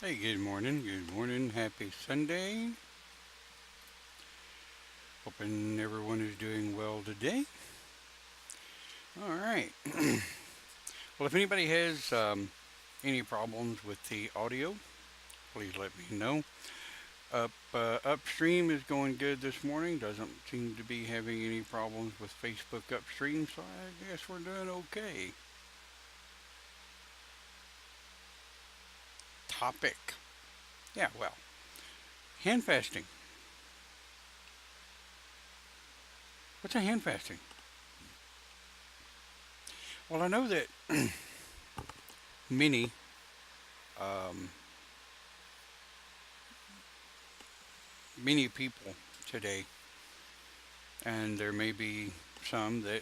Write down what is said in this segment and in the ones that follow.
Hey, good morning. Good morning. Happy Sunday. Hoping everyone is doing well today. All right. Well, if anybody has any problems with the audio, please let me know. Upstream is going good this morning. Doesn't seem to be having any problems with Facebook upstream, so I guess we're doing okay. Topic. Yeah, well, hand fasting. What's a hand fasting? Well, I know that many um, many people today, and there may be some that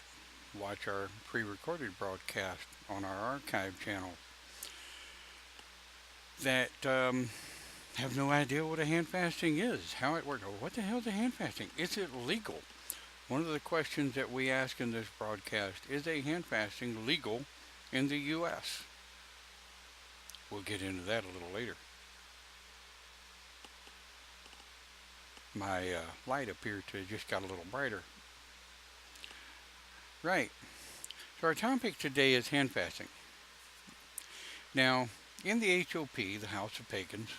watch our pre recorded broadcast on our archive channel that have no idea what a hand fasting is, how it works. What the hell is a hand fasting? Is it legal? One of the questions that we ask in this broadcast is a hand fasting legal in the U.S.? We'll get into that a little later. My light appeared to just got a little brighter. Right. So our topic today is hand fasting. Now, in the HOP, the House of Pagans,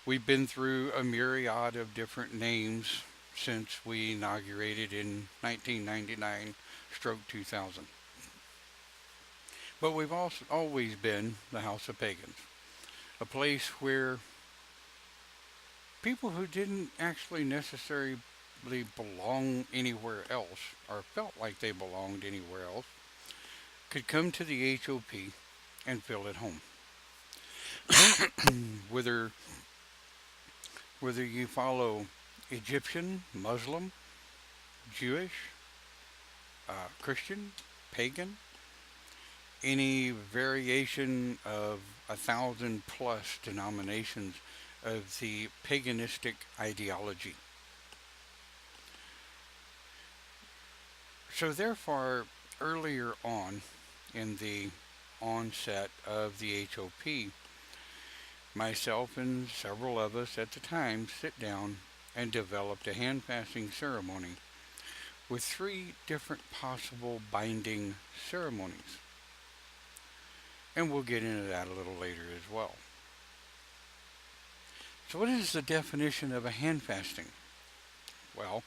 we've been through a myriad of different names since we inaugurated in 1999 stroke 2000. But we've also always been the House of Pagans, a place where people who didn't actually necessarily belong anywhere else or felt like they belonged anywhere else could come to the HOP and feel at home. whether whether you follow Egyptian, Muslim, Jewish, Christian, pagan, any variation of 1,000 plus denominations of the paganistic ideology. So, therefore, earlier on in the onset of the HOP, myself and several of us at the time sit down and developed a hand fasting ceremony with three different possible binding ceremonies. And we'll get into that a little later as well. So, what is the definition of a hand fasting? Well,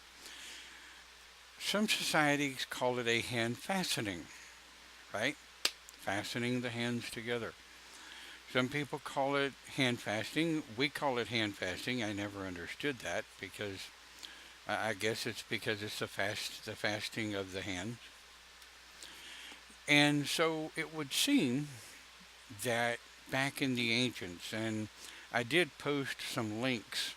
some societies call it a hand fastening, right? Fastening the hands together. Some people call it hand fasting. We call it hand fasting. I never understood that because I guess it's because it's the fasting of the hands. And so it would seem that back in the ancients, and I did post some links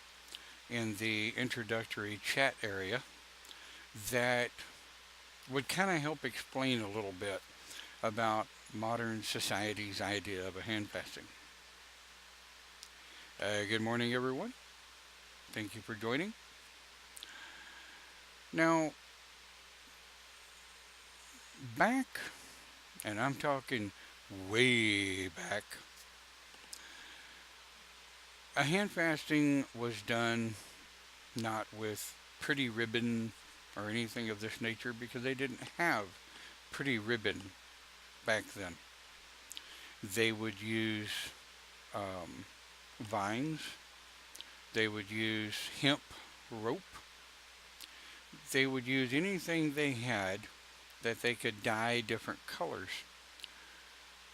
in the introductory chat area that would kind of help explain a little bit about modern society's idea of a hand fasting. Good morning, everyone. Thank you for joining. Now, back, and I'm talking way back, a hand fasting was done not with pretty ribbon or anything of this nature because they didn't have pretty ribbon back then. They would use um, vines, they would use hemp rope, they would use anything they had that they could dye different colors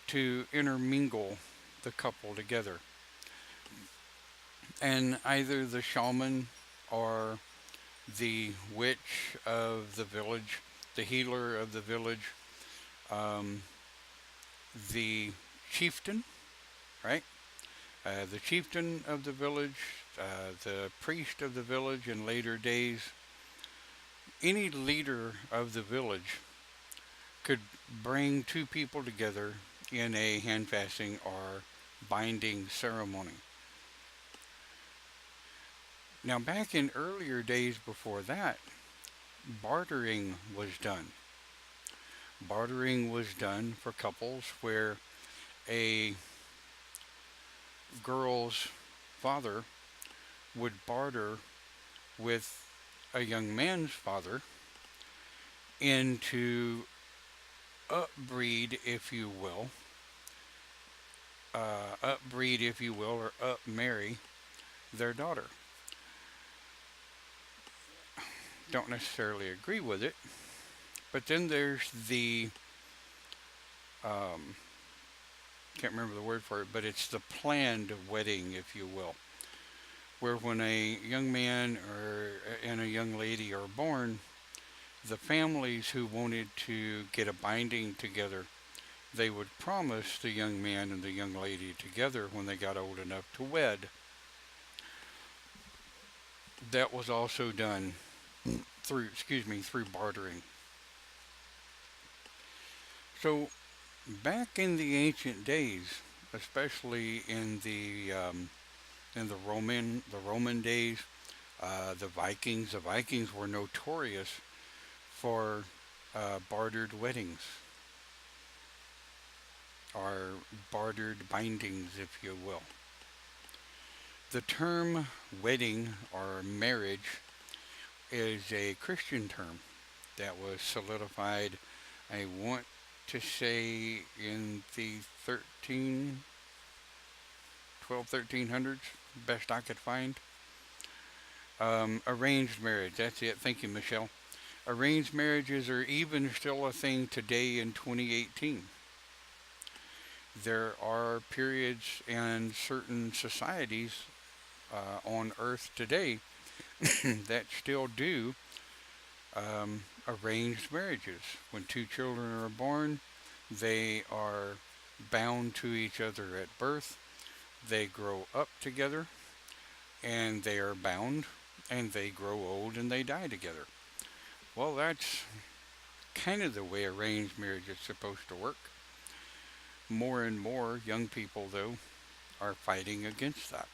to intermingle the couple together. And either the shaman or the witch of the village, the healer of the village, um, the chieftain, right? The chieftain of the village, the priest of the village in later days, any leader of the village could bring two people together in a hand fasting or binding ceremony. Now, back in earlier days before that, bartering was done. Bartering was done for couples where a girl's father would barter with a young man's father into upbreed, if you will, or upmarry their daughter. Don't necessarily agree with it, but then there's the um, can't remember the word for it, but it's the planned wedding, if you will, where when a young man or and a young lady are born, the families who wanted to get a binding together, they would promise the young man and the young lady together when they got old enough to wed. That was also done through bartering. So back in the ancient days, especially in the Roman days, the Vikings were notorious for bartered weddings or bartered bindings, if you will. The term wedding or marriage is a Christian term that was solidified, I want to say, in the 1300s, best I could find. Arranged marriage, that's it. Thank you, Michelle. Arranged marriages are even still a thing today in 2018. There are periods and certain societies on Earth today that still do arranged marriages. When two children are born, they are bound to each other at birth. They grow up together and they are bound and they grow old and they die together. Well, that's kind of the way arranged marriage is supposed to work. More and more young people, though, are fighting against that.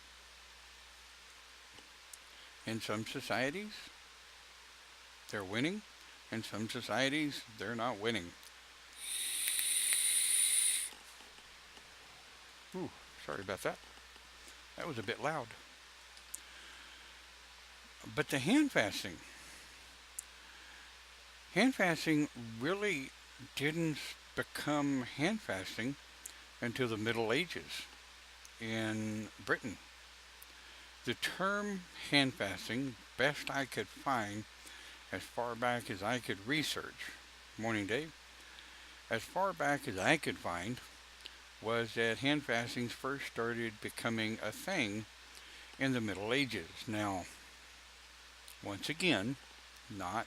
In some societies, they're winning. In some societies, they're not winning. Ooh, sorry about that. That was a bit loud. But the hand fasting really didn't become hand fasting until the Middle Ages in Britain. The term hand fasting, best I could find, as far back as I could research, morning Dave, as far back as I could find, was that hand fastings first started becoming a thing in the Middle Ages. Now, once again, not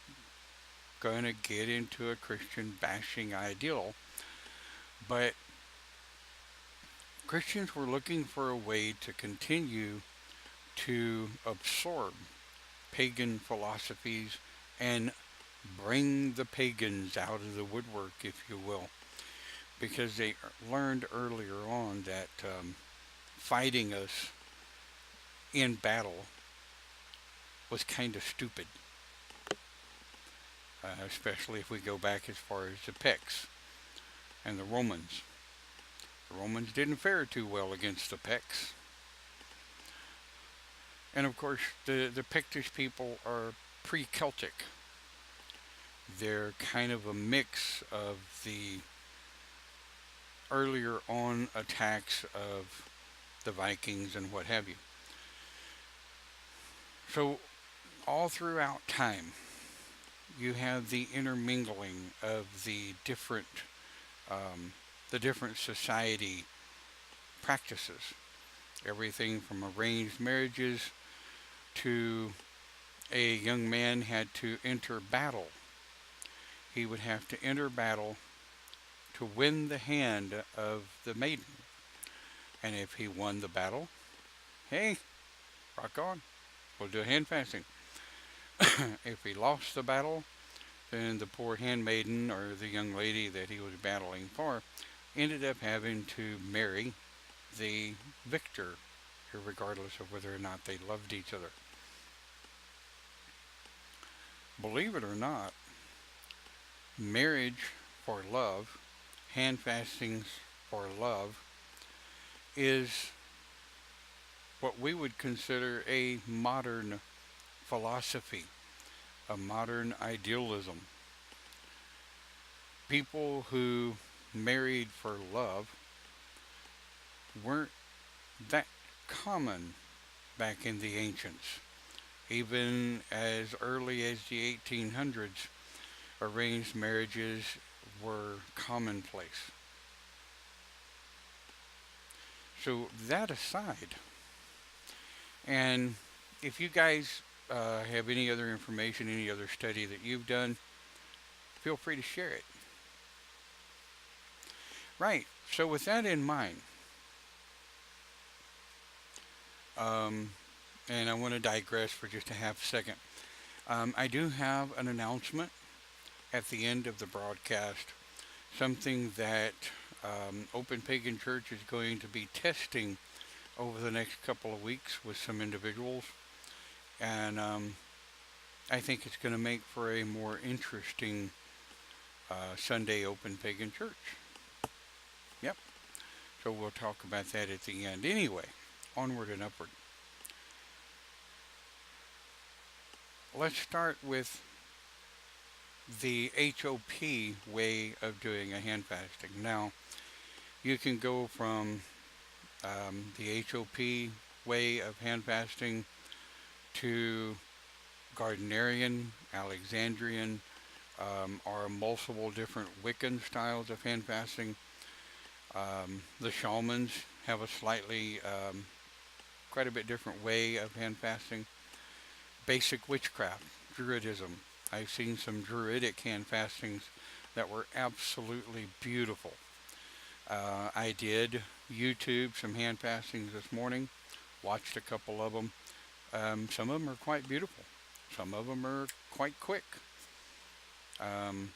going to get into a Christian bashing ideal, but Christians were looking for a way to continue to absorb pagan philosophies and bring the pagans out of the woodwork, if you will, because they learned earlier on that fighting us in battle was kind of stupid, especially if we go back as far as the Picts and the Romans. The Romans didn't fare too well against the Picts. And of course, the Pictish people are pre Celtic. They're kind of a mix of the earlier on attacks of the Vikings and what have you. So, all throughout time, you have the intermingling of the different society practices. Everything from arranged marriages to a young man had to enter battle. He would have to enter battle to win the hand of the maiden. And if he won the battle, hey, rock on, we'll do a hand fasting. If he lost the battle, then the poor handmaiden or the young lady that he was battling for ended up having to marry the victor, regardless of whether or not they loved each other. Believe it or not, marriage for love, hand fastings for love, is what we would consider a modern philosophy, a modern idealism. People who married for love weren't that common back in the ancients. Even as early as the 1800s, arranged marriages were commonplace. So, that aside, and if you guys have any other information, any other study that you've done, feel free to share it. Right. So, with that in mind, um, and I want to digress for just a half second, I do have an announcement at the end of the broadcast, something that Open Pagan Church is going to be testing over the next couple of weeks with some individuals, and I think it's going to make for a more interesting Sunday Open Pagan Church. Yep. So we'll talk about that at the end. Anyway, onward and upward. Let's start with the HOP way of doing a hand fasting. Now, you can go from the HOP way of hand fasting to Gardnerian, Alexandrian, or multiple different Wiccan styles of hand fasting. The shamans have a slightly, quite a bit different way of hand fasting. Basic witchcraft, Druidism. I've seen some Druidic hand fastings that were absolutely beautiful. I did YouTube some hand fastings this morning, watched a couple of them. Some of them are quite beautiful. Some of them are quite quick. Um,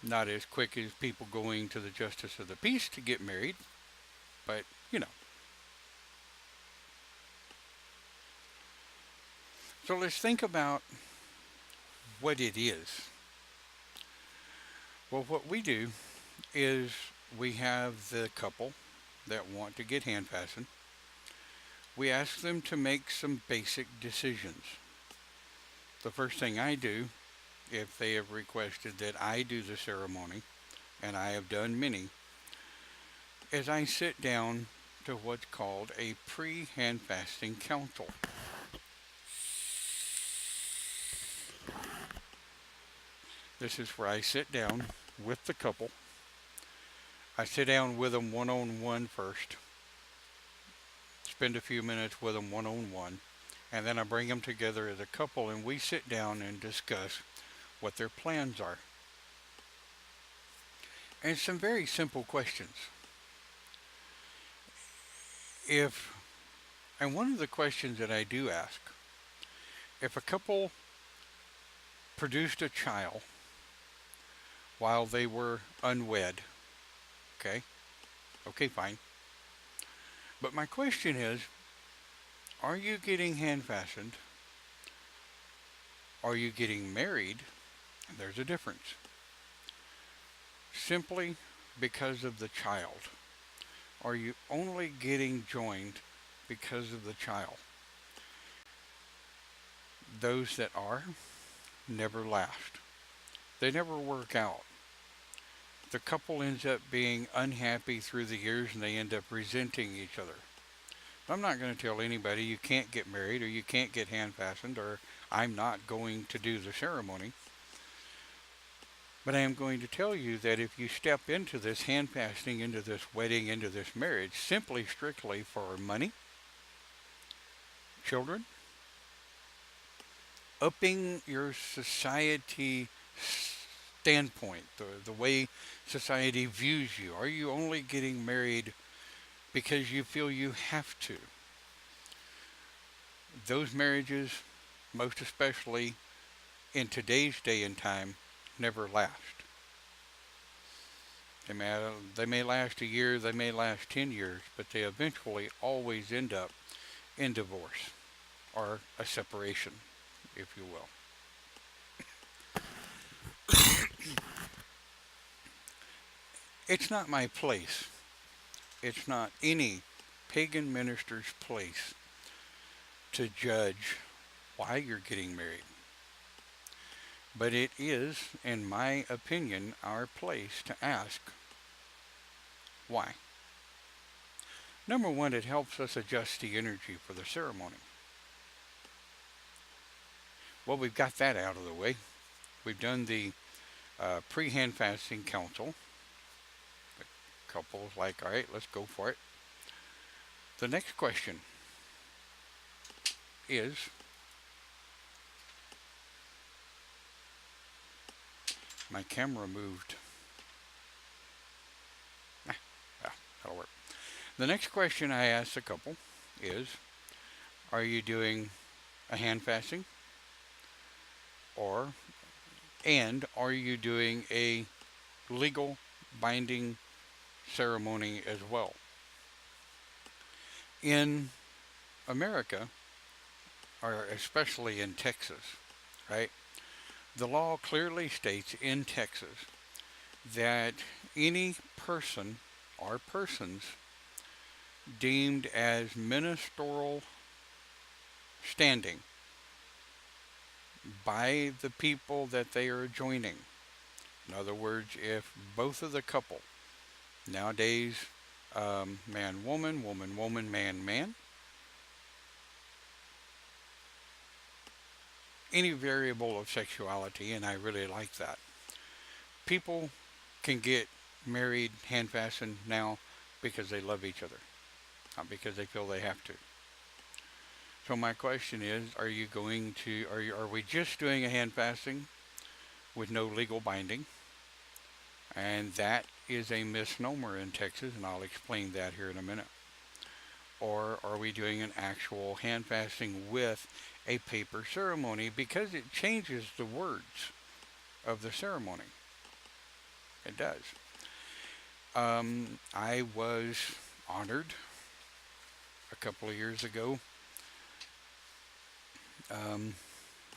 Not as quick as people going to the justice of the peace to get married, but you know. So let's think about what it is. Well, what we do is we have the couple that want to get hand fastened. We ask them to make some basic decisions. The first thing I do, if they have requested that I do the ceremony, and I have done many, is I sit down to what's called a pre-hand fasting council. This is where I sit down with the couple. I sit down with them one on one first, spend a few minutes with them one on one, and then I bring them together as a couple and we sit down and discuss what their plans are. And some very simple questions. If, and one of the questions that I do ask, if a couple produced a child while they were unwed, okay, okay, fine. But my question is, are you getting hand fastened? Are you getting married? And there's a difference. Simply because of the child. Are you only getting joined because of the child? Those that are never last. They never work out. The couple ends up being unhappy through the years and they end up resenting each other. I'm not going to tell anybody you can't get married or you can't get hand fastened or I'm not going to do the ceremony. But I am going to tell you that if you step into this hand fasting, into this wedding, into this marriage, simply strictly for money, children, upping your society standpoint, the way society views you, are you only getting married because you feel you have to? Those marriages, most especially in today's day and time, never last. They may last a year, they may last 10 years, but they eventually always end up in divorce or a separation, if you will. It's not my place. It's not any pagan minister's place to judge why you're getting married. But it is, in my opinion, our place to ask why. Number one, it helps us adjust the energy for the ceremony. Well, we've got that out of the way. We've done the pre-hand fasting council. The couple's like, all right, let's go for it. The next question is, my camera moved. Ah, that'll work. The next question I asked the couple is, are you doing a hand fasting? Or, and are you doing a legal binding ceremony as well? In America, or especially in Texas, right? The law clearly states in Texas that any person or persons deemed as ministerial standing by the people that they are joining. In other words, if both of the couple, nowadays, man, woman, woman, woman, man, man, any variable of sexuality, and I really like that. People can get married hand fasting now because they love each other, not because they feel they have to. So my question is, are we just doing a hand fasting with no legal binding? And that is a misnomer in Texas, and I'll explain that here in a minute. Or are we doing an actual hand fasting with a paper ceremony, because it changes the words of the ceremony? It does. I was honored a couple of years ago.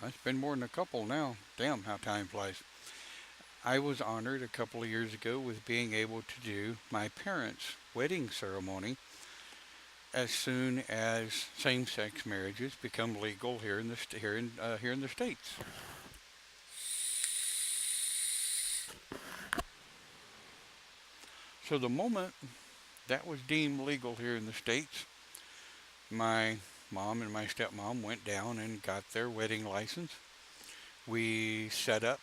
It's been more than a couple now. Damn, how time flies. I was honored a couple of years ago with being able to do my parents' wedding ceremony as soon as same-sex marriages become legal here in the states. So the moment that was deemed legal here in the states, my mom and my stepmom went down and got their wedding license. We set up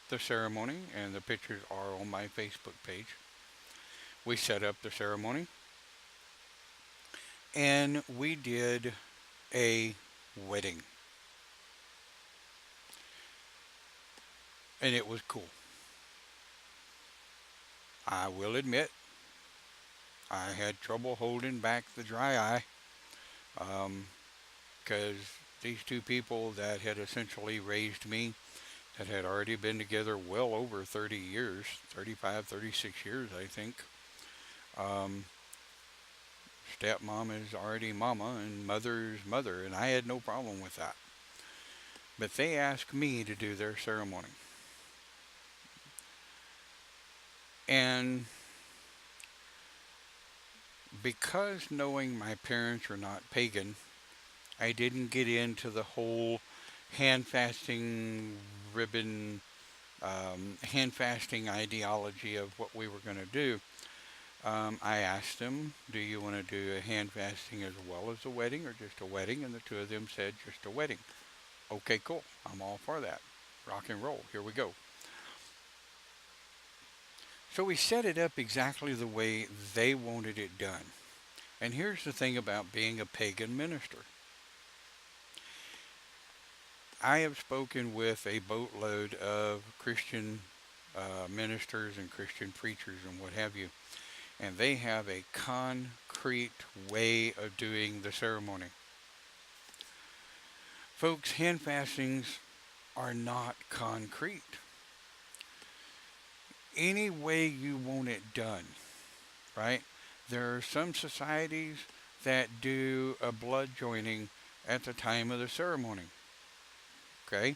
the ceremony, and the pictures are on my Facebook page. We set up the ceremony, and we did a wedding. And it was cool. I will admit, I had trouble holding back the dry eye, because these two people that had essentially raised me, that had already been together well over 30 years, 35, 36 years, I think. Stepmom is already mama and mother's mother, and I had no problem with that. But they asked me to do their ceremony. And because knowing my parents are not pagan, I didn't get into the whole hand fasting ribbon, hand fasting ideology of what we were going to do. I asked them, do you want to do a hand fasting as well as a wedding, or just a wedding? And the two of them said just a wedding. Okay, cool. I'm all for that. Rock and roll. Here we go. So we set it up exactly the way they wanted it done. And here's the thing about being a pagan minister. I have spoken with a boatload of Christian ministers and Christian preachers and what have you, and they have a concrete way of doing the ceremony. Folks, hand fastings are not concrete. Any way you want it done, right? There are some societies that do a blood joining at the time of the ceremony. Okay?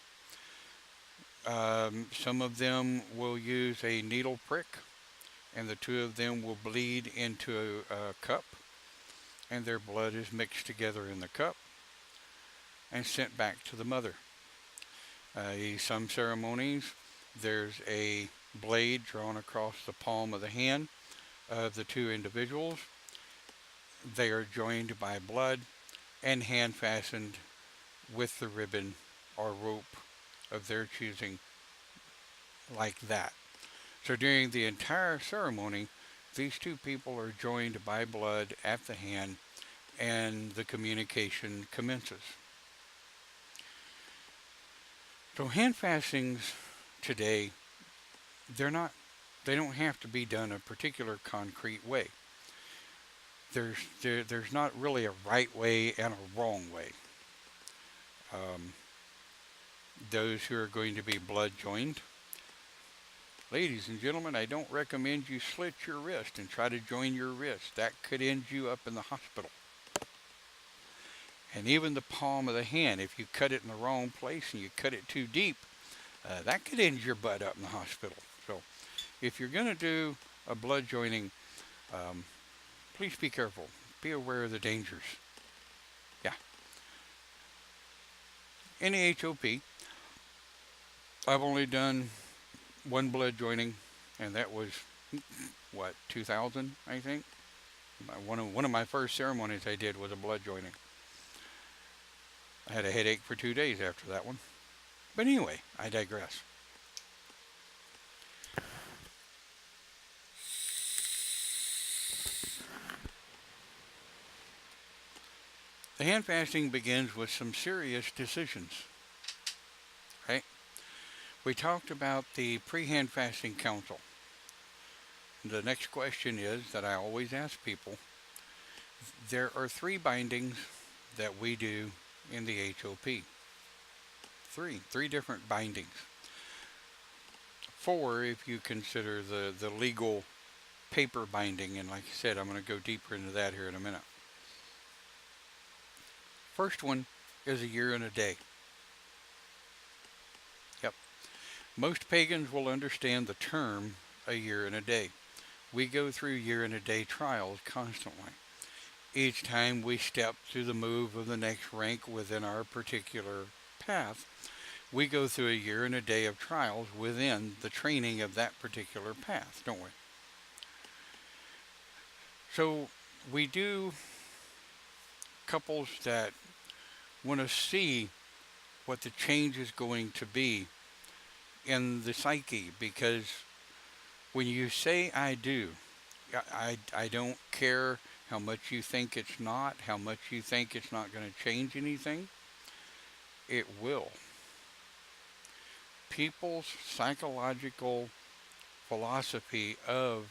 Some of them will use a needle prick, and the two of them will bleed into a cup, and their blood is mixed together in the cup and sent back to the mother. Some ceremonies, there's a blade drawn across the palm of the hand of the two individuals. They are joined by blood and hand fastened with the ribbon or rope of their choosing, like that. So during the entire ceremony, these two people are joined by blood at the hand and the communication commences. So hand fastings today, they're not they don't have to be done a particular concrete way. There's not really a right way and a wrong way. Um, those who are going to be blood joined, ladies and gentlemen, I don't recommend you slit your wrist and try to join your wrist. That could end you up in the hospital. And even the palm of the hand, if you cut it in the wrong place and you cut it too deep, that could end your butt up in the hospital. So if you're going to do a blood joining, um, please be careful. Be aware of the dangers. Yeah. In the HOP, I've only done one blood joining, and that was, what, 2000, I think? One of my first ceremonies I did was a blood joining. I had a headache for 2 days after that one. But anyway, I digress. The hand fasting begins with some serious decisions. Right? We talked about the pre-hand fasting council. The next question is that I always ask people. There are 3 bindings that we do in the HOP. Three different bindings. 4 if you consider the legal paper binding, and like I said, I'm going to go deeper into that here in a minute. First one is a year and a day. Yep. Most pagans will understand the term a year and a day. We go through year and a day trials constantly. Each time we step through the move of the next rank within our particular path, we go through a year and a day of trials within the training of that particular path, don't we? So we do couples that want to see what the change is going to be in the psyche, because when you say I do, I don't care how much you think it's not, how much you think it's not going to change anything, it will. People's psychological philosophy of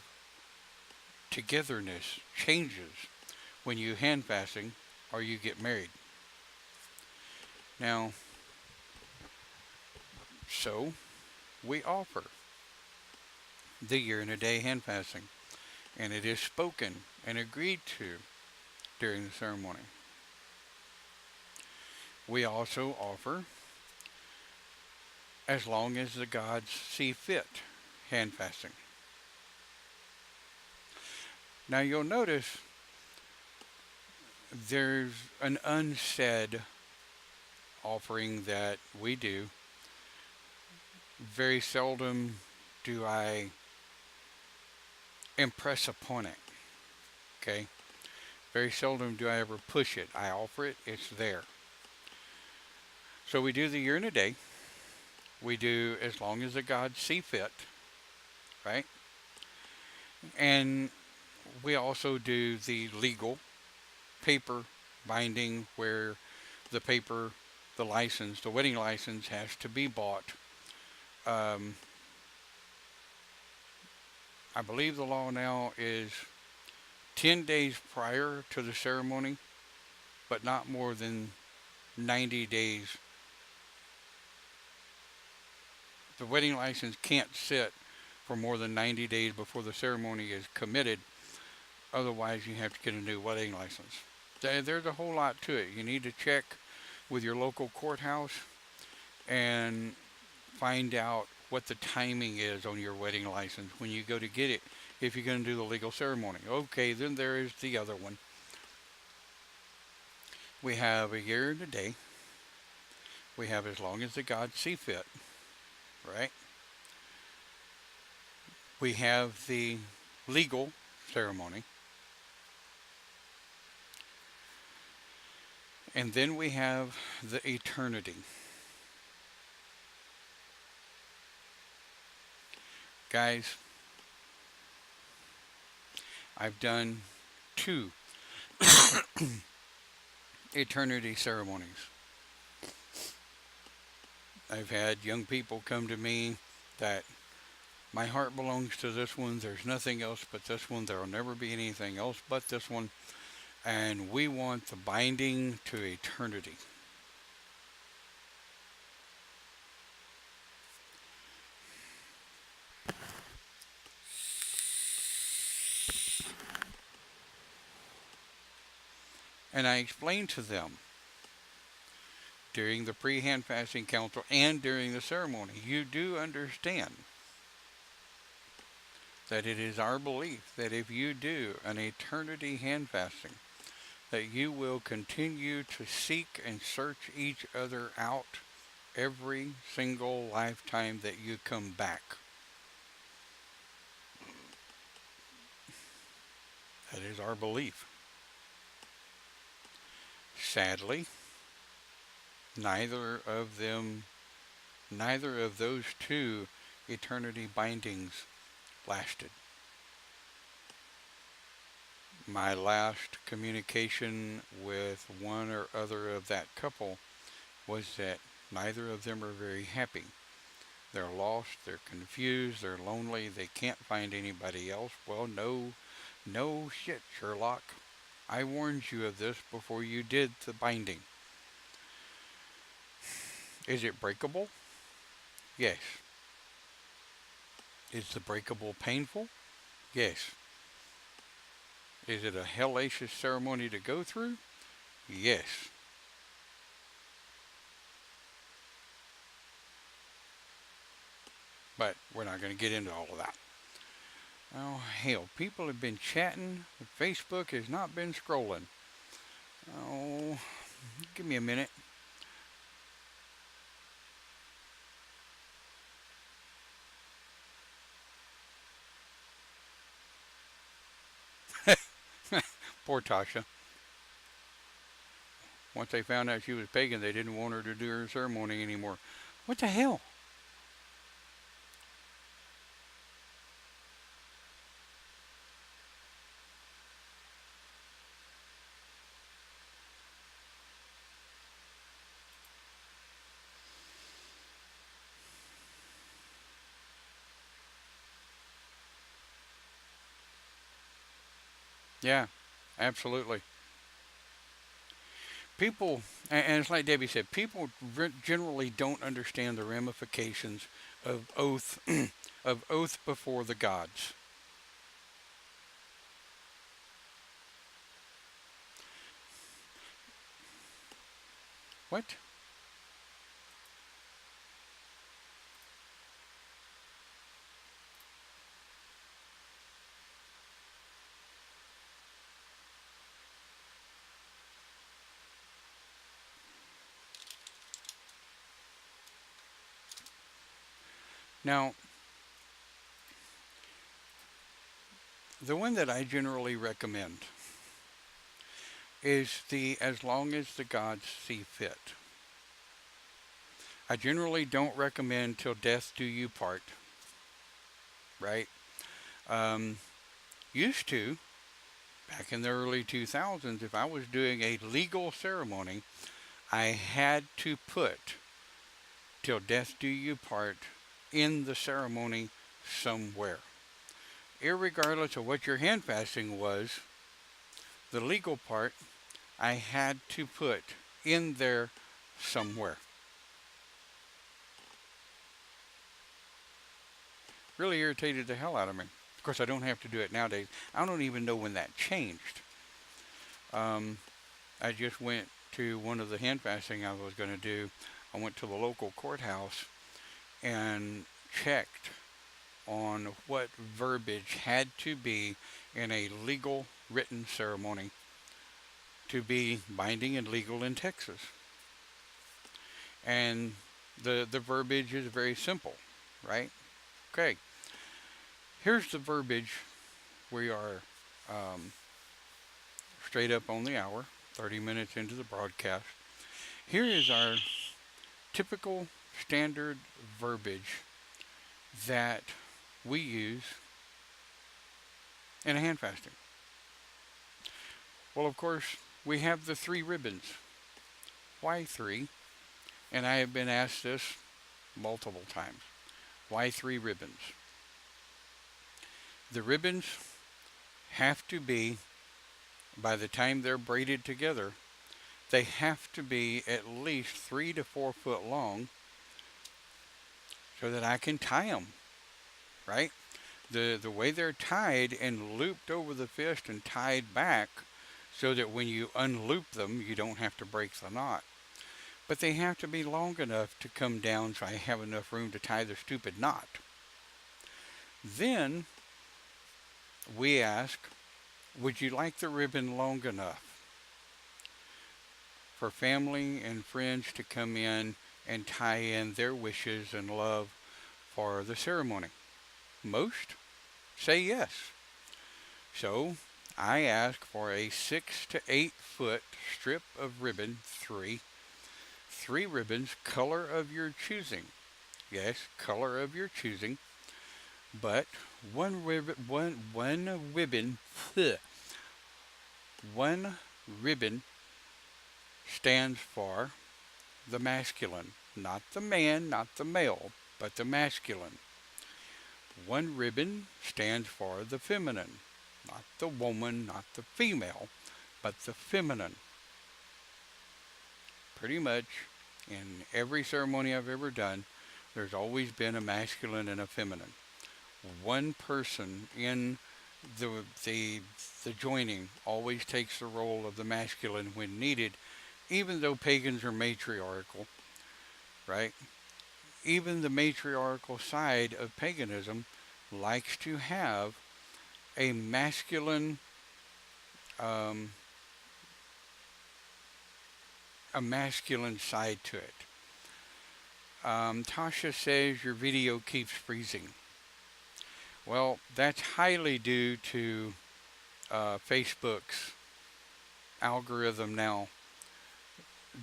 togetherness changes when you hand fasting or you get married. Now, so we offer the year and a day hand fasting, and it is spoken and agreed to during the ceremony. We also offer, as long as the gods see fit, hand fasting. Now you'll notice there's an unsaid offering that we do. Very seldom do I impress upon it. Okay? Very seldom do I ever push it. I offer it, it's there. So we do the year and a day. We do as long as the gods see fit, right? And we also do the legal paper binding, where the paper, the license, the wedding license has to be bought. I believe the law now is 10 days prior to the ceremony, but not more than 90 days. The wedding license can't sit for more than 90 days before the ceremony is committed. Otherwise, you have to get a new wedding license. There's a whole lot to it. You need to check with your local courthouse and find out what the timing is on your wedding license when you go to get it, if you're going to do the legal ceremony. Okay, then there is the other one. We have a year and a day. We have as long as the gods see fit, right? We have the legal ceremony. And then we have the eternity. Guys, I've done two eternity ceremonies. I've had young people come to me that my heart belongs to this one. There's nothing else but this one. There will never be anything else but this one. And we want the binding to eternity. And I explained to them during the pre-hand fasting council and during the ceremony, you do understand that it is our belief that if you do an eternity hand fasting, that you will continue to seek and search each other out every single lifetime that you come back. That is our belief. Sadly, neither of them, neither of those two eternity bindings lasted. My last communication with one or other of that couple was that neither of them are very happy. They're lost, they're confused, they're lonely, they can't find anybody else. Well, no shit, Sherlock. I warned you of this before you did the binding. Is it breakable? Yes. Is the breakable painful? Yes. Is it a hellacious ceremony to go through? Yes. But we're not going to get into all of that. Oh, hell, people have been chatting. Facebook has not been scrolling. Oh, give me a minute. Poor Tasha. Once they found out she was pagan, they didn't want her to do her ceremony anymore. What the hell? Yeah, absolutely. People, and it's like Debbie said, people generally don't understand the ramifications of oath, of oath before the gods. What? Now, the one that I generally recommend is the as long as the gods see fit. I generally don't recommend till death do you part, right? Um, Used to, back in the early 2000s, if I was doing a legal ceremony, I had to put till death do you part in the ceremony somewhere. Irregardless of what your hand fasting was, the legal part I had to put in there somewhere. Really irritated the hell out of me. Of course, I don't have to do it nowadays. I don't even know when that changed. Um, I just went to one of the hand fasting I was going to do. I went to the local courthouse and checked on what verbiage had to be in a legal written ceremony. to be binding and legal in Texas. And the verbiage is very simple, right? Okay, here's the verbiage. We are um, straight up on the hour, 30 minutes into the broadcast. Here is our typical standard verbiage that we use in a hand fasting. Well, of course, we have the three ribbons. Why three? And I have been asked this multiple times. Why three ribbons? The ribbons have to be, by the time they're braided together, they have to be at least 3 to 4 foot long so that I can tie them, right? The way they're tied and looped over the fist and tied back so that when you unloop them, you don't have to break the knot. But they have to be long enough to come down so I have enough room to tie the stupid knot. Then we ask, would you like the ribbon long enough for family and friends to come in and tie in their wishes and love for the ceremony? Most say yes. So I ask for a 6 to 8 foot strip of ribbon, three ribbons, color of your choosing. Yes, color of your choosing. But one ribbon, one ribbon stands for the masculine, not the man, not the male, but the masculine. One ribbon stands for the feminine, not the woman, not the female, but the feminine. Pretty much in every ceremony I've ever done, there's always been a masculine and a feminine. One person in the the the joining always takes the role of the masculine when needed, even though pagans are matriarchal, right? Even the matriarchal side of paganism likes to have a masculine um, a masculine side to it. Tasha says your video keeps freezing. Well, that's highly due to Facebook's algorithm now.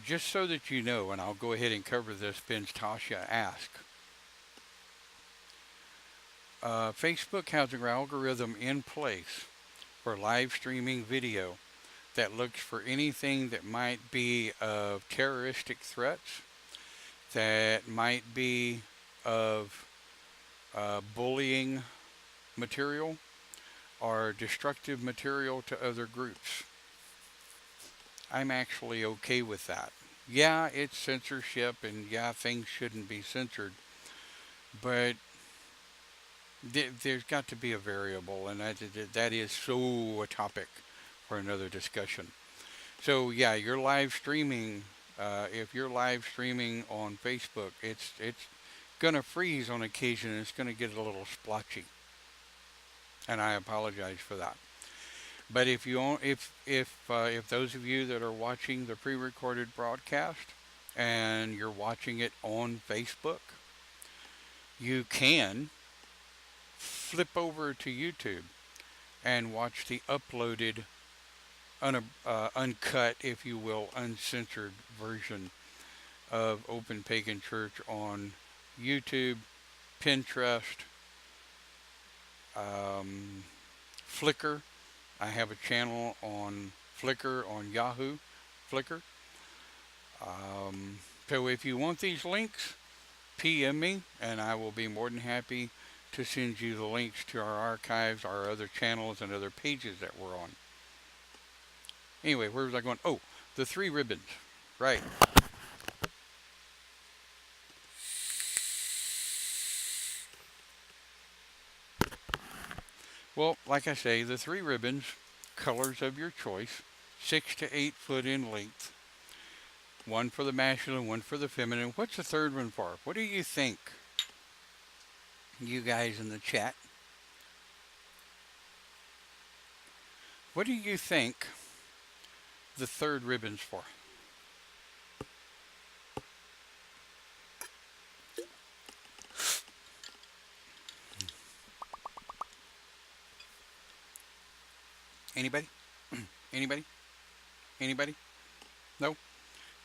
Just so that you know, and I'll go ahead and cover this since Tasha asked. Facebook has an algorithm in place for live streaming video that looks for anything that might be of terroristic threats, that might be of bullying material or destructive material to other groups. I'm actually okay with that. Yeah, it's censorship, and yeah, things shouldn't be censored, but there's got to be a variable, and that is so a topic for another discussion. So yeah, you're live streaming. If you're live streaming on Facebook, it's gonna freeze on occasion, and it's gonna get a little splotchy, and I apologize for that. But if those of you that are watching the pre-recorded broadcast and you're watching it on Facebook, you can flip over to YouTube and watch the uploaded, uncut, if you will, uncensored version of Open Pagan Church on YouTube, Pinterest, Flickr. I have a channel on Flickr, on Yahoo, Flickr. So if you want these links, PM me, and I will be more than happy to send you the links to our archives, our other channels, and other pages that we're on. Anyway, where was I going? Oh, the three ribbons. Right. Well, like I say, the three ribbons, colors of your choice, 6 to 8 foot in length. One for the masculine, one for the feminine. What's the third one for? What do you think? You guys in the chat. What do you think the third ribbon's for? Anybody? Anybody? Anybody? No?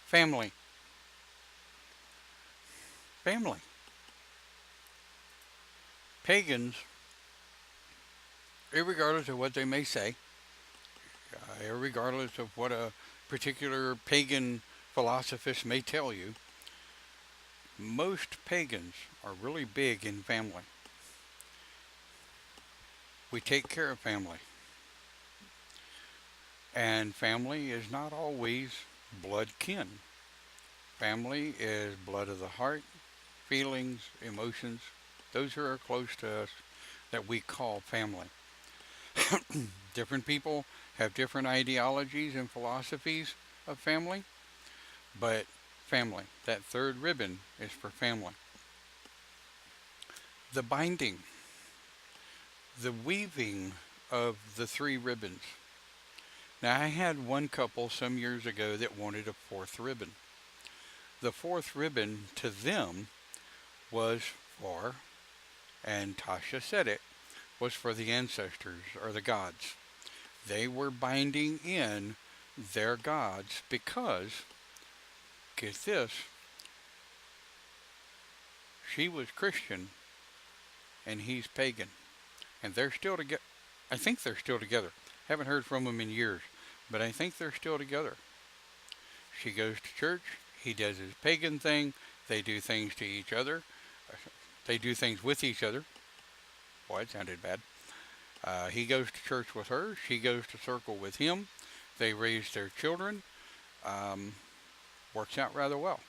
Family. Family. Pagans, irregardless of what they may say, irregardless of what a particular pagan philosophist may tell you, most pagans are really big in family. We take care of family. And family is not always blood kin. Family is blood of the heart, feelings, emotions. Those who are close to us that we call family. Different people have different ideologies and philosophies of family, but family, that third ribbon is for family. The binding, the weaving of the three ribbons. Now, I had one couple some years ago that wanted a fourth ribbon. The fourth ribbon to them was for, and Tasha said it, was for the ancestors or the gods. They were binding in their gods because, get this, she was Christian and he's pagan. And they're still together. I think they're still together. Haven't heard from them in years, but I think they're still together. She goes to church. He does his pagan thing. They do things to each other. They do things with each other. Boy, it sounded bad. He goes to church with her. She goes to circle with him. They raise their children. Um, Works out rather well.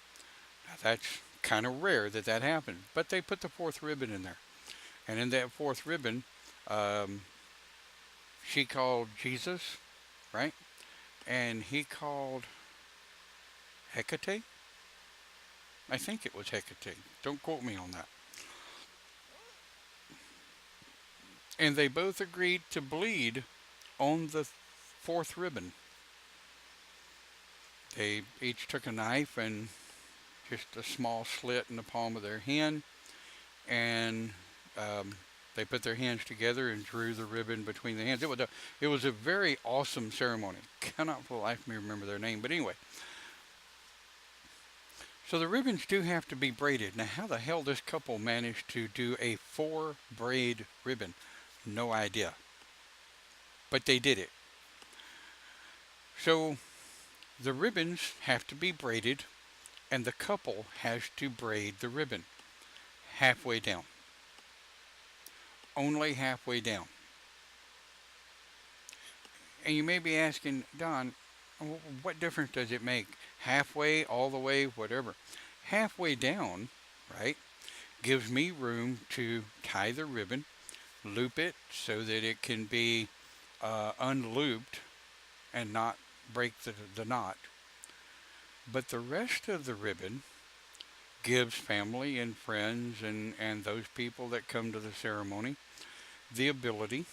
Now, that's kind of rare that that happens, but they put the fourth ribbon in there. And in that fourth ribbon, um, she called Jesus, right? And he called Hecate. I think it was Hecate. Don't quote me on that. And they both agreed to bleed on the fourth ribbon. They each took a knife and just a small slit in the palm of their hand, and they put their hands together and drew the ribbon between the hands. It was a very awesome ceremony. Cannot for the life of me remember their name, but anyway. So the ribbons do have to be braided. Now, how the hell this couple managed to do a 4-braid ribbon? No idea. But they did it. So the ribbons have to be braided, and the couple has to braid the ribbon halfway down. Only halfway down. And you may be asking, Don, what difference does it make? Halfway, all the way, whatever. Halfway down, right, gives me room to tie the ribbon, loop it so that it can be unlooped and not break the knot. But the rest of the ribbon gives family and friends and those people that come to the ceremony the ability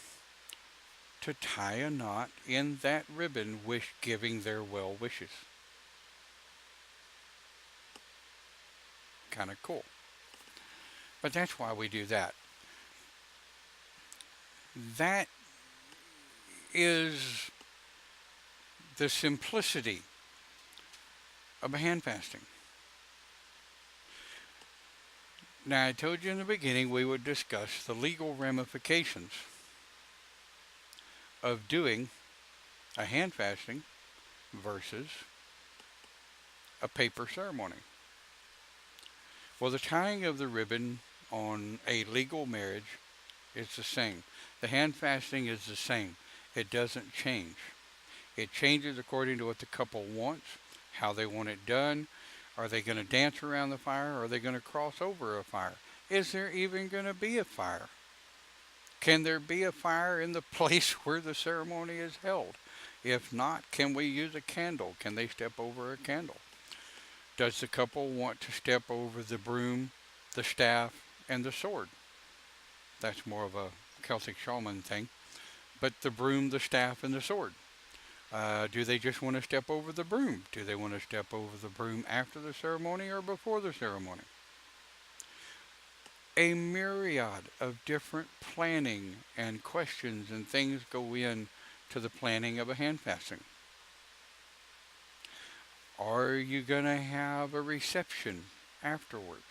to tie a knot in that ribbon, giving their well wishes. Kind of cool. But that's why we do that. That is the simplicity of a hand fasting. Now, I told you in the beginning we would discuss the legal ramifications of doing a hand fasting versus a paper ceremony. Well, the tying of the ribbon on a legal marriage is the same. The hand fasting is the same. It doesn't change. It changes according to what the couple wants, how they want it done. Are they going to dance around the fire? Or are they going to cross over a fire? Is there even going to be a fire? Can there be a fire in the place where the ceremony is held? If not, can we use a candle? Can they step over a candle? Does the couple want to step over the broom, the staff, and the sword? That's more of a Celtic shaman thing. But the broom, the staff, and the sword. Do they just want to step over the broom? Do they want to step over the broom after the ceremony or before the ceremony? A myriad of different planning and questions and things go in to the planning of a hand fasting. Are you going to have a reception afterwards?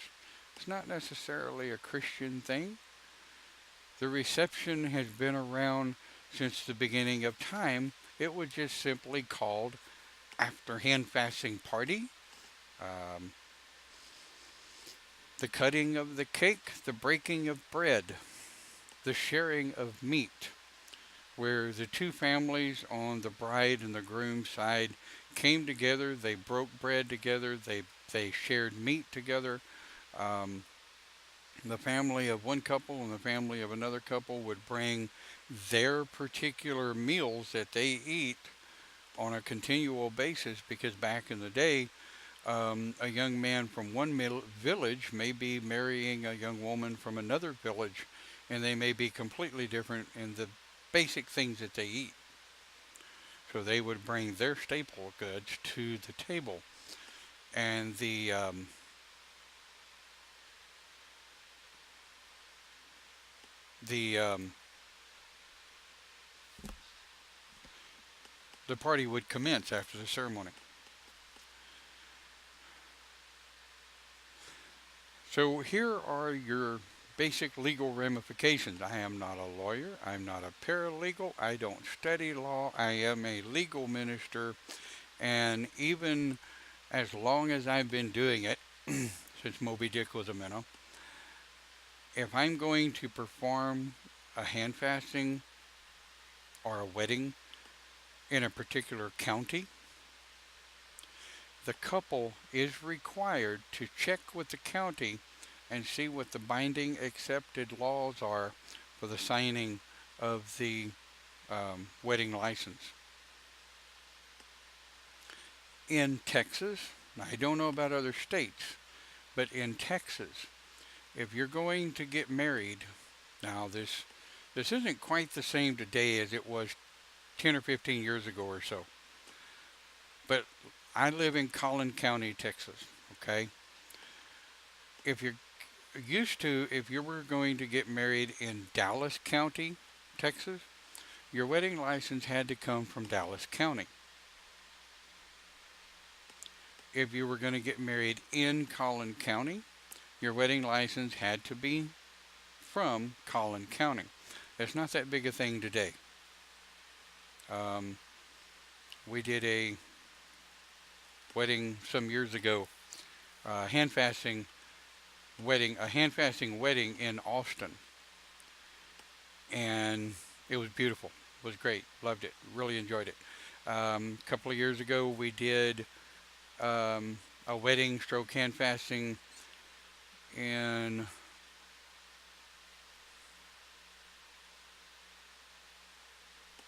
It's not necessarily a Christian thing. The reception has been around since the beginning of time. It was just simply called after hand fasting party, um, the cutting of the cake, the breaking of bread, the sharing of meat, where the two families on the bride and the groom side came together. They broke bread together. They shared meat together. Um, the family of one couple and the family of another couple would bring their particular meals that they eat on a continual basis, because back in the day, a young man from one village may be marrying a young woman from another village, and they may be completely different in the basic things that they eat. So they would bring their staple goods to the table, and the the party would commence after the ceremony. So here are your basic legal ramifications. I am not a lawyer. I'm not a paralegal. I don't study law. I am a legal minister. And even as long as I've been doing it, since Moby Dick was a minnow, if I'm going to perform a hand fasting or a wedding in a particular county, the couple is required to check with the county and see what the binding accepted laws are for the signing of the wedding license. In Texas, I don't know about other states, but in Texas, if you're going to get married, now this isn't quite the same today as it was 10 or 15 years ago or so. But I live in Collin County, Texas, okay? If you're if you were going to get married in Dallas County, Texas, your wedding license had to come from Dallas County. If you were going to get married in Collin County, your wedding license had to be from Collin County. It's not that big a thing today. Um, we did a wedding some years ago, hand fasting a hand fasting wedding in Austin, and it was beautiful. It was great. Loved it. Really enjoyed it. A couple of years ago, we did a wedding stroke hand fasting in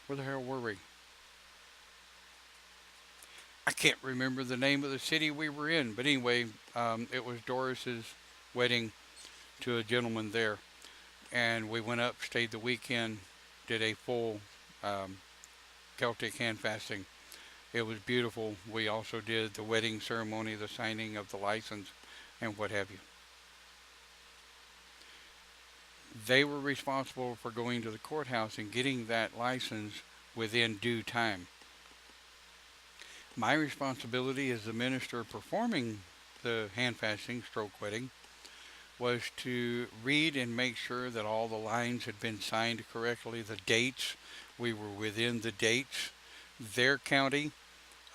where the hell were we? I can't remember the name of the city we were in, but anyway, it was Doris's wedding to a gentleman there, and we went up, stayed the weekend, did a full um, Celtic hand fasting. It was beautiful. We also did the wedding ceremony, the signing of the license, and what have you. They were responsible for going to the courthouse and getting that license within due time. My responsibility as the minister performing the hand fasting stroke wedding was to read and make sure that all the lines had been signed correctly, the dates, we were within the dates. Their county,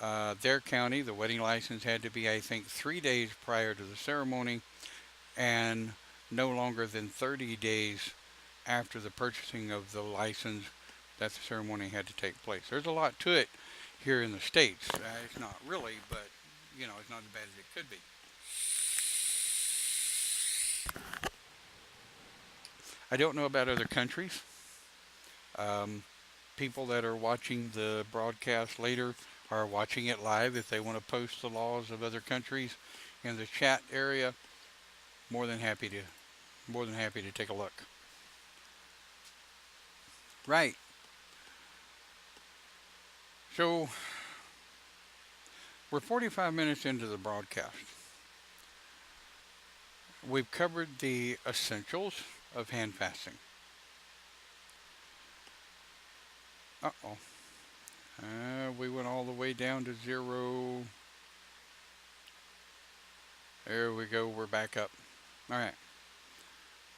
the wedding license had to be, I think, 3 days prior to the ceremony, and no longer than 30 days after the purchasing of the license that the ceremony had to take place. There's a lot to it here in the States. It's not really, but it's not as bad as it could be. I don't know about other countries. Um, People that are watching the broadcast later are watching it live. If they want to post the laws of other countries in the chat area, more than happy to take a look. Right. So we're 45 minutes into the broadcast. We've covered the essentials of hand fasting. Uh-oh. We went all the way down to 0. There we go. We're back up. All right.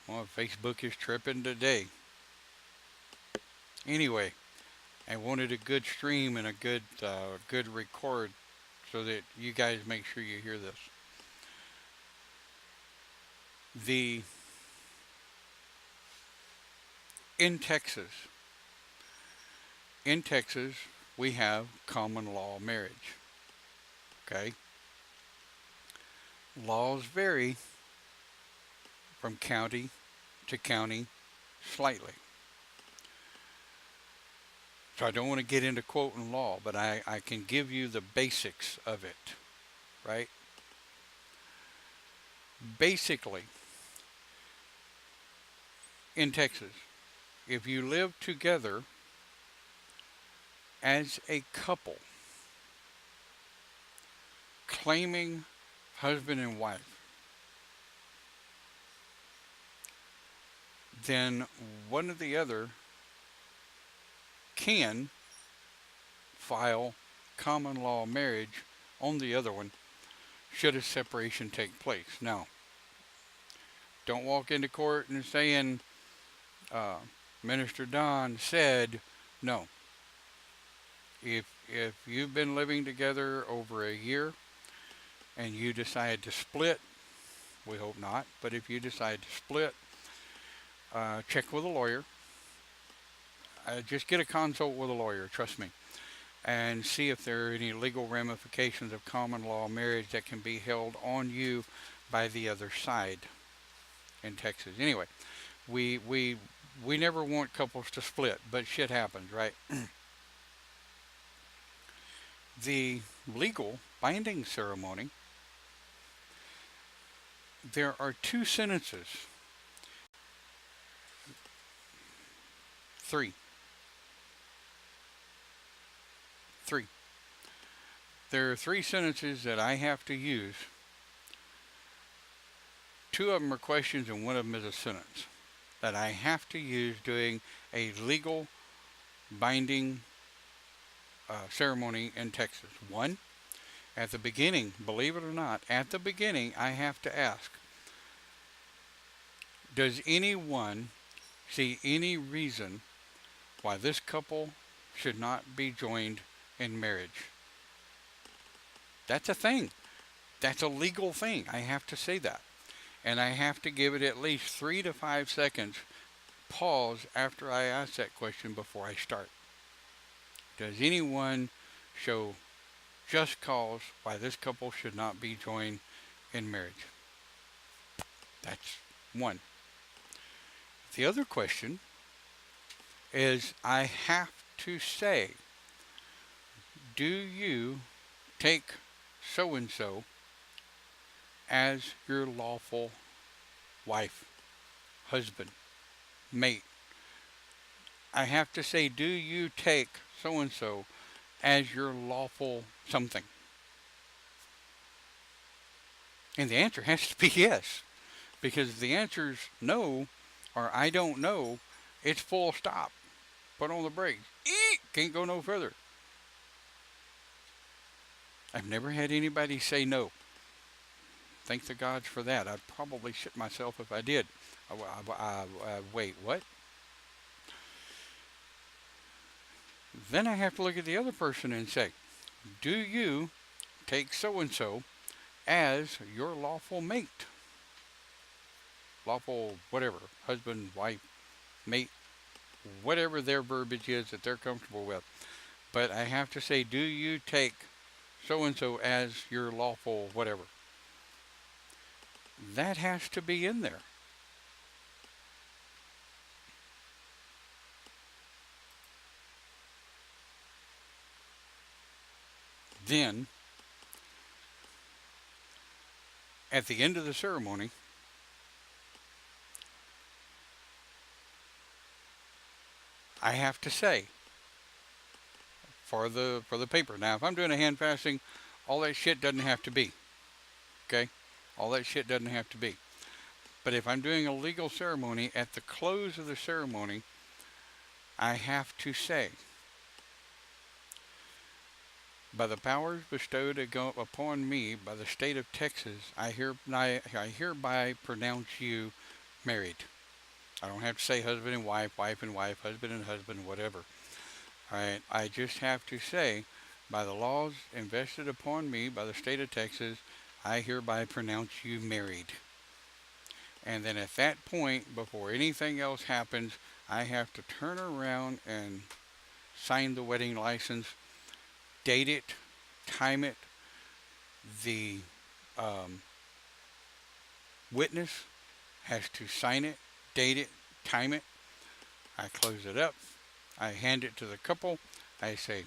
Well, Facebook is tripping today. Anyway, I wanted a good stream and a good record so that you guys make sure you hear this. The in Texas, in Texas, we have common law marriage. Okay, laws vary from county to county slightly. So I don't want to get into quoting law, but I can give you the basics of it, right? Basically, in Texas, if you live together as a couple, claiming husband and wife, then one or the other can file common law marriage on the other one should a separation take place. Now, don't walk into court and saying, uh, Minister Don said no. If you've been living together over a year and you decide to split, we hope not, but if you decide to split, check with a lawyer. Just get a consult with a lawyer, trust me, and see if there are any legal ramifications of common law marriage that can be held on you by the other side in Texas. Anyway, we never want couples to split, but shit happens, right? The legal binding ceremony, there are two sentences. Three. There are three sentences that I have to use. Two of them are questions and one of them is a sentence that I have to use doing a legal binding ceremony in Texas. One, at the beginning, believe it or not, at the beginning I have to ask, does anyone see any reason why this couple should not be joined in marriage? That's a thing. That's a legal thing. I have to say that. And I have to give it at least 3 to 5 seconds pause after I ask that question before I start. Does anyone show just cause why this couple should not be joined in marriage? That's one. The other question is I have to say, do you take so and so as your lawful wife, husband, mate? I have to say, do you take so and so as your lawful something? And the answer has to be yes. Because if the answer is no, or I don't know, it's full stop. Put on the brakes. Eek! Can't go no further. I've never had anybody say no. Thank the gods for that. I'd probably shit myself if I did. Wait, what? Then I have to look at the other person and say, do you take so-and-so as your lawful mate? Lawful whatever, husband, wife, mate, whatever their verbiage is that they're comfortable with. But I have to say, do you take so-and-so as your lawful whatever? That has to be in there. Then, at the end of the ceremony, I have to say, for the paper. Now, if I'm doing a hand fasting, all that shit doesn't have to be. Okay, all that shit doesn't have to be. But if I'm doing a legal ceremony, at the close of the ceremony, I have to say, by the powers bestowed upon me by the state of Texas, I hereby pronounce you married. I don't have to say husband and wife and wife, husband and husband, whatever. All right, I just have to say, by the laws invested upon me by the state of Texas, I hereby pronounce you married. And then at that point, before anything else happens, I have to turn around and sign the wedding license, date it, time it. The um, witness has to sign it, date it, time it. I close it up. I hand it to the couple. I say,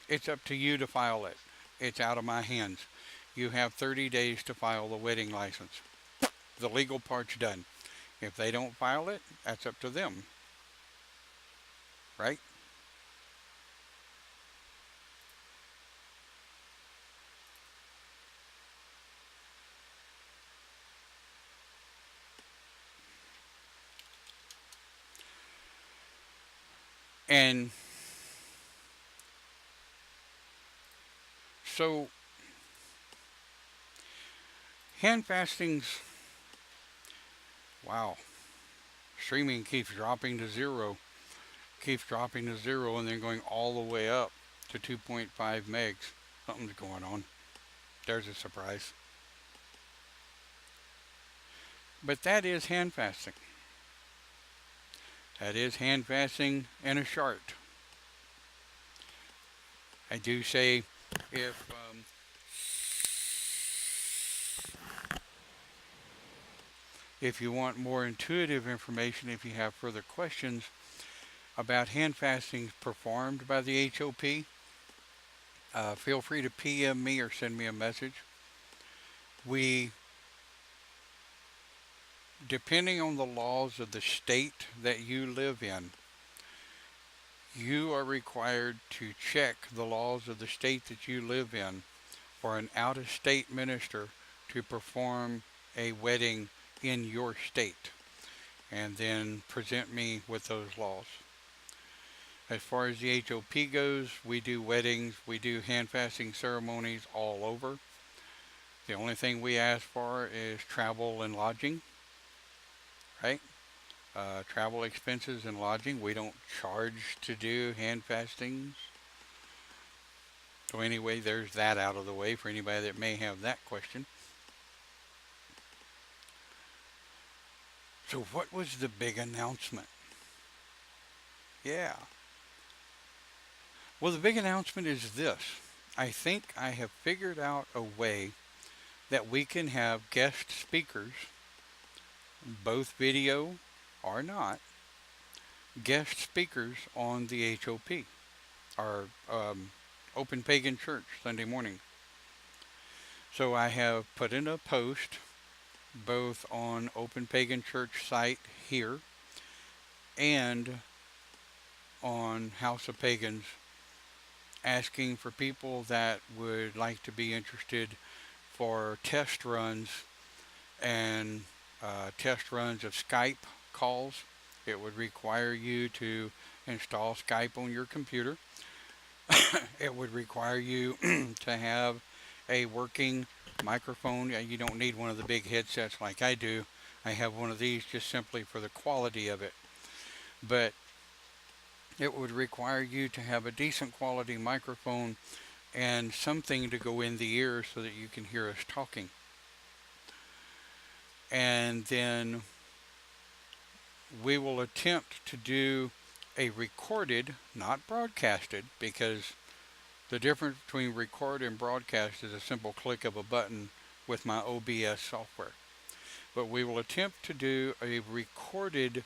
it's up to you to file it. It's out of my hands. You have 30 days to file the wedding license. The legal part's done. If they don't file it, that's up to them. Right? And so, hand fastings, wow, streaming keeps dropping to zero, and then going all the way up to 2.5 megs. Something's going on. There's a surprise. But that is hand fasting. That is hand fasting in a chart. I do say if if you want more intuitive information, if you have further questions about hand fastings performed by the HOP, feel free to PM me or send me a message. We, depending on the laws of the state that you live in, you are required to check the laws of the state that you live in for an out-of-state minister to perform a wedding in your state, and then present me with those laws. As far as the HOP goes, we do weddings, we do hand fasting ceremonies all over. The only thing we ask for is travel and lodging, right? Travel expenses and lodging. We don't charge to do hand fastings. So anyway, there's that out of the way for anybody that may have that question. So what was the big announcement? Yeah. Well, the big announcement is this. I think I have figured out a way that we can have guest speakers, both video or not, guest speakers on the HOP, our Open Pagan Church Sunday morning. So I have put in a post both on Open Pagan Church site here and on House of Pagans, asking for people that would like to be interested for test runs and test runs of Skype calls. It would require you to install Skype on your computer. It would require you to have a working microphone. You don't need one of the big headsets like I do. I have one of these just simply for the quality of it. But it would require you to have a decent quality microphone and something to go in the ear so that you can hear us talking. And then we will attempt to do a recorded, not broadcasted, because the difference between record and broadcast is a simple click of a button with my OBS software. But we will attempt to do a recorded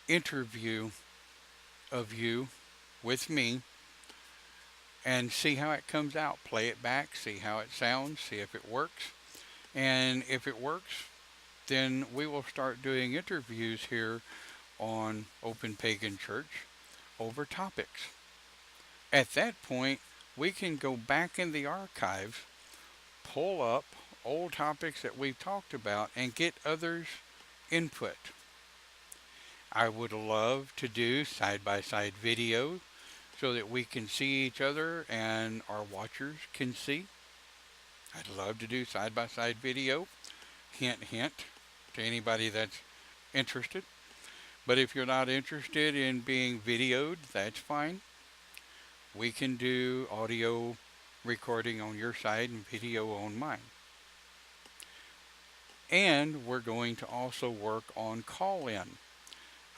interview of you with me and see how it comes out. Play it back, see how it sounds, see if it works. And if it works, then we will start doing interviews here on Open Pagan Church over topics. At that point, we can go back in the archives, pull up old topics that we've talked about, and get others' input. I would love to do side by side video so that we can see each other and our watchers can see. I'd love to do side by side video. Hint, hint to anybody that's interested. But if you're not interested in being videoed, that's fine. We can do audio recording on your side and video on mine. And we're going to also work on call in.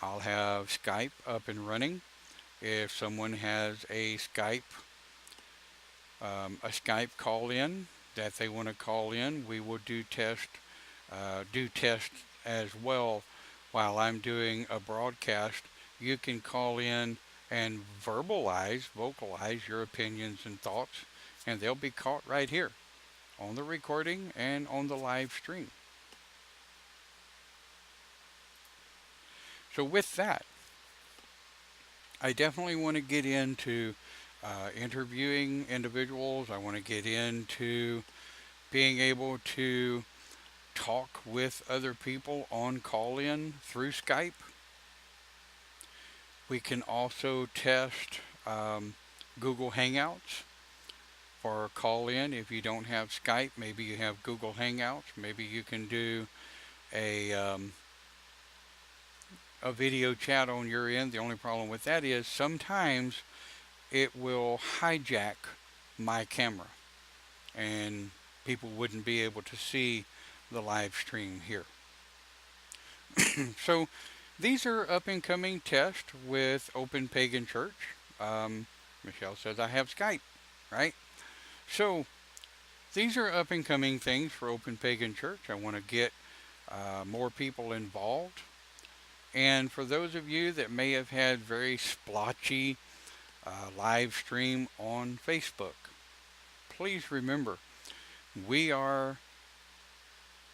I'll have Skype up and running. If someone has a Skype call in that they want to call in, we will do test as well while I'm doing a broadcast. You can call in and vocalize your opinions and thoughts, and they'll be caught right here on the recording and on the live stream. So with that, I definitely want to get into interviewing individuals. I want to get into being able to talk with other people on call in through Skype. We can also test Google Hangouts for call in. If you don't have Skype, maybe you have Google Hangouts. Maybe you can do a video chat on your end. The only problem with that is sometimes it will hijack my camera and people wouldn't be able to see the live stream here. So these are up and coming tests with Open Pagan Church. Michelle says I have Skype, right? So these are up and coming things for Open Pagan Church. I want to get more people involved. And for those of you that may have had very splotchy live stream on Facebook, please remember we are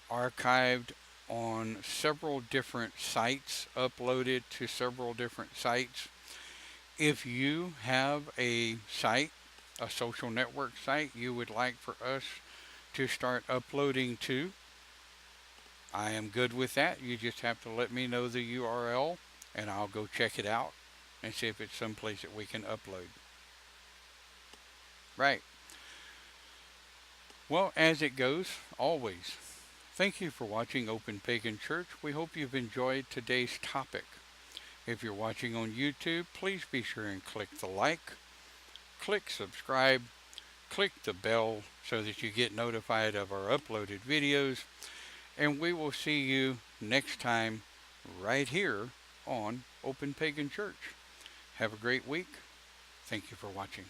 archived on several different sites, uploaded to several different sites. If you have a site, a social network site you would like for us to start uploading to, I am good with that. You just have to let me know the URL and I'll go check it out and see if it's someplace that we can upload. Right. Well, as it goes, always, thank you for watching Open Pagan Church. We hope you've enjoyed today's topic. If you're watching on YouTube, please be sure and click the like, click subscribe, click the bell so that you get notified of our uploaded videos. And we will see you next time right here on Open Pagan Church. Have a great week. Thank you for watching.